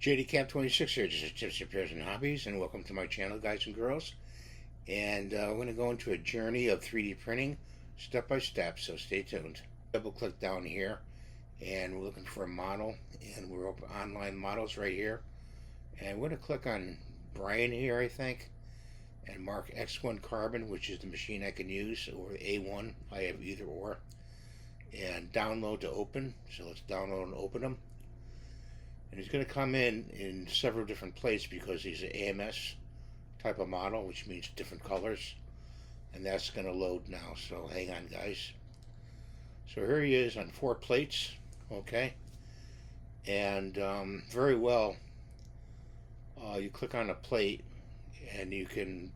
JDCap26 here, just tips, repairs, and hobbies, and welcome to my channel, guys and girls. And we're going to go into a journey of 3D printing, step by step, so stay tuned. Double click down here, and we're looking for a model, and we're open online models right here. And we're going to click on Brian here, I think, and mark X1 Carbon, which is the machine I can use, or A1, I have either or. And download to open, so let's download and open them. And he's going to come in several different plates because he's an AMS type of model, which means different colors. And that's going to load now, so hang on, guys. So here he is on 4 plates, okay? And very well, you click on a plate and you can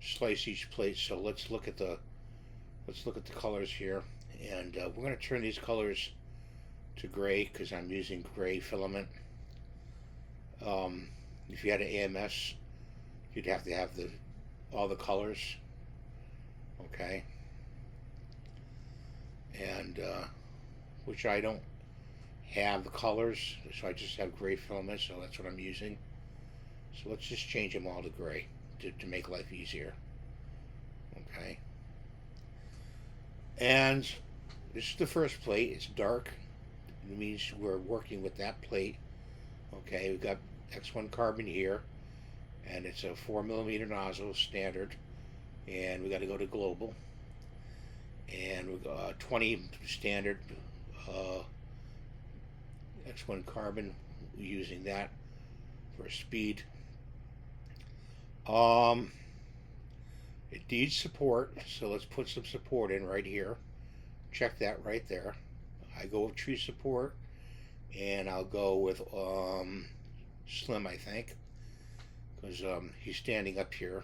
slice each plate. So let's look at the colors here, and we're going to turn these colors to gray because I'm using gray filament. If you had an AMS, you'd have to have all the colors, okay? And which I don't have the colors, so I just have gray filament, so that's what I'm using. So let's just change them all to gray to make life easier, okay? And this is the first plate. It's dark. It means we're working with that plate. Okay, we've got X1 Carbon here, and it's a 4mm nozzle standard, and we got to go to global, and we've got 20 standard X1 Carbon, using that for speed. It needs support, so let's put some support in right here. Check that right there. I go with tree support, and I'll go with slim, I think, because he's standing up here.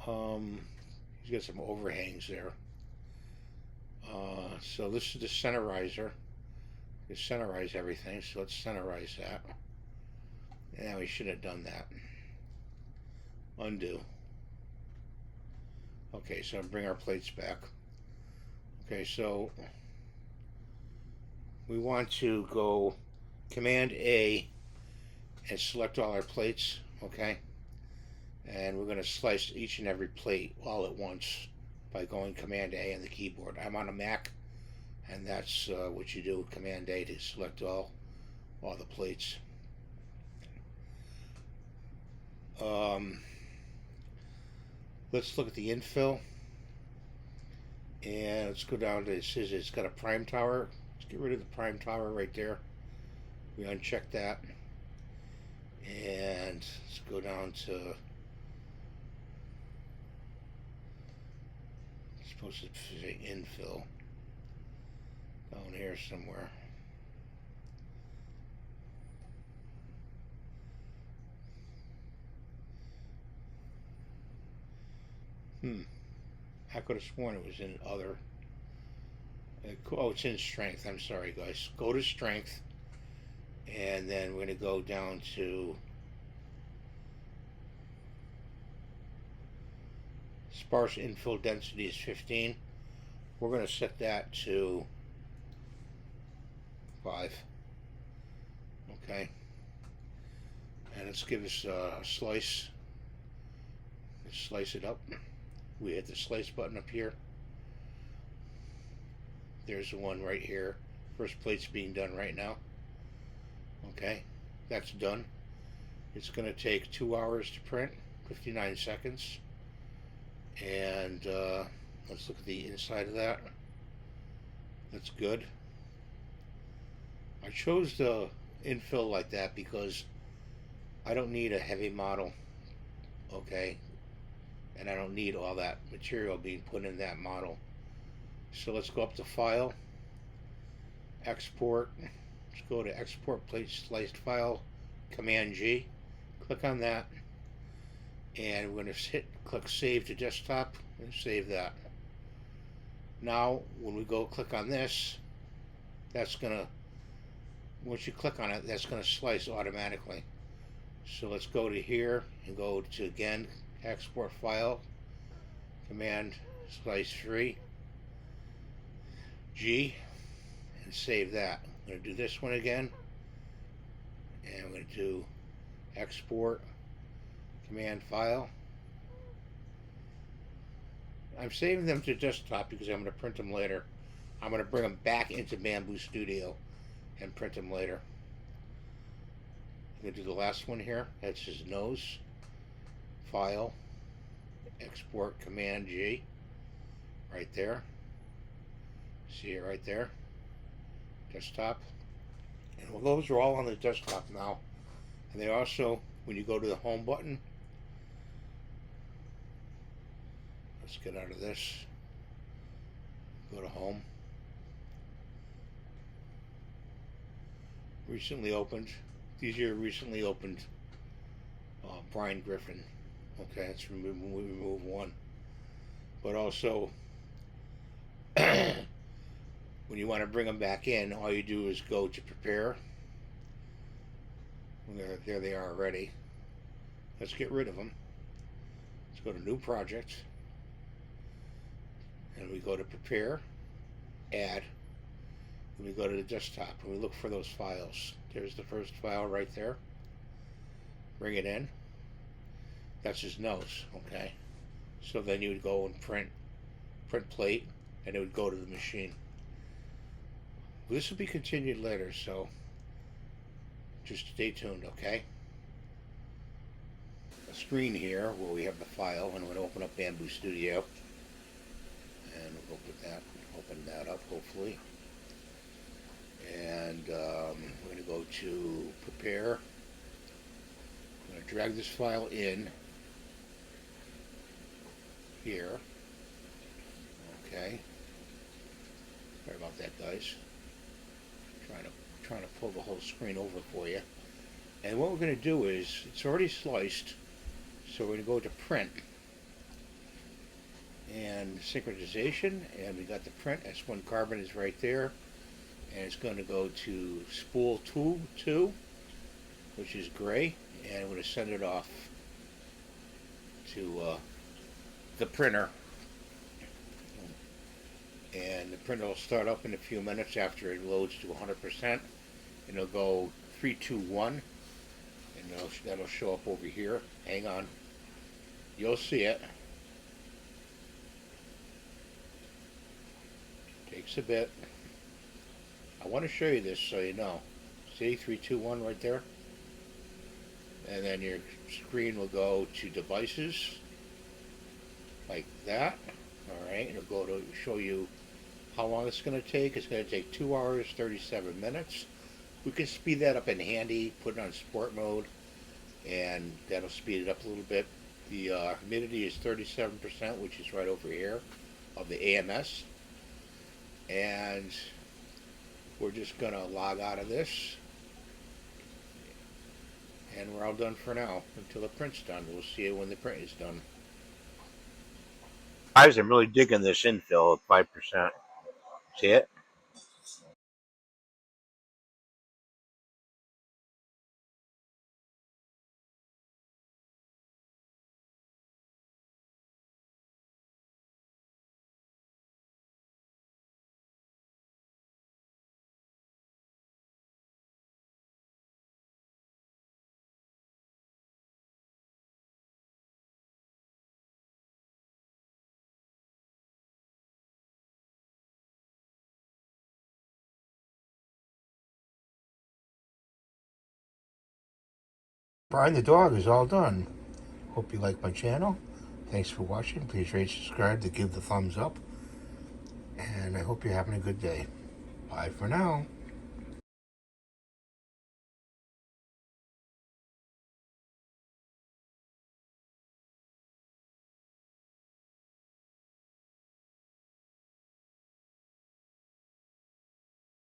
He's got some overhangs there. So this is the centerizer. You centerize everything, so let's centerize that. Yeah, we should have done that. Undo. Okay, so bring our plates back. Okay, so we want to go Command A and select all our plates, okay? And we're going to slice each and every plate all at once by going Command A on the keyboard. I'm on a Mac, and that's what you do, Command A, to select all the plates. Let's look at the infill, and let's go down to, it says it's got a prime tower. Let's get rid of the prime tower right there. We uncheck that, and let's go down to, it's supposed to say infill down here somewhere. I could have sworn it was in other. Oh, it's in strength. I'm sorry, guys. Go to strength, and then we're going to go down to sparse infill density is 15. We're going to set that to 5. Okay. And let's give us a slice. Let's slice it up. We hit the slice button up here. There's the one right here. First plate's being done right now. Okay, that's done. It's going to take 2 hours to print, 59 seconds. And let's look at the inside of that. That's good. I chose the infill like that because I don't need a heavy model, okay? And I don't need all that material being put in that model. So let's go up to File, Export. Let's go to Export Plate Sliced File, Command G. Click on that, and we're going to click Save to Desktop and save that. Now, when we go click on this, that's going to, once you click on it, that's going to slice automatically. So let's go to here and go to, again, Export File, Command Slice 3, G, and save that. I'm going to do this one again, And I'm going to do export command file. I'm saving them to desktop because I'm going to print them later. I'm going to bring them back into Bamboo Studio and print them later. I'm going to do the last one here. That's his nose. File. Export Command G. Right there. See it right there. Desktop. And well, those are all on the desktop now. And they also, when you go to the home button, let's get out of this. Go to home. Recently opened. These are recently opened Brian Griffin. Okay, let's remove one. But also, when you want to bring them back in, all you do is go to prepare. There they are already. Let's get rid of them. Let's go to new project. And we go to prepare, add. And we go to the desktop and we look for those files. There's the first file right there. Bring it in. That's his nose, okay? So then you would go and print plate, and it would go to the machine. This will be continued later, so just stay tuned, okay? A screen here where we have the file, and we're going to open up Bamboo Studio. And we'll open that up, hopefully. And we're going to go to prepare. I'm going to drag this file in here. Okay. Sorry about that, guys. Trying to pull the whole screen over for you. And what we're going to do is, it's already sliced, so we're going to go to print and synchronization, and we got the print. S1 carbon is right there, and it's going to go to spool 2, which is gray, and I'm going to send it off to the printer. And the printer will start up in a few minutes after it loads to 100%, and it'll go 3, 2, 1, and that'll show up over here. Hang on, you'll see it. Takes a bit. I want to show you this so you know. See, 3, 2, 1 right there, and then your screen will go to devices like that. All right, it'll go to show you how long it's going to take. It's going to take 2 hours, 37 minutes. We can speed that up in handy, put it on sport mode, and that'll speed it up a little bit. The humidity is 37%, which is right over here, of the AMS. And we're just going to log out of this. And we're all done for now, until the print's done. We'll see it when the print is done. Guys, I'm really digging this infill at 5%. See it? Brian the dog is all done. Hope you like my channel. Thanks for watching. Please rate, subscribe, to give the thumbs up. And I hope you're having a good day. Bye for now.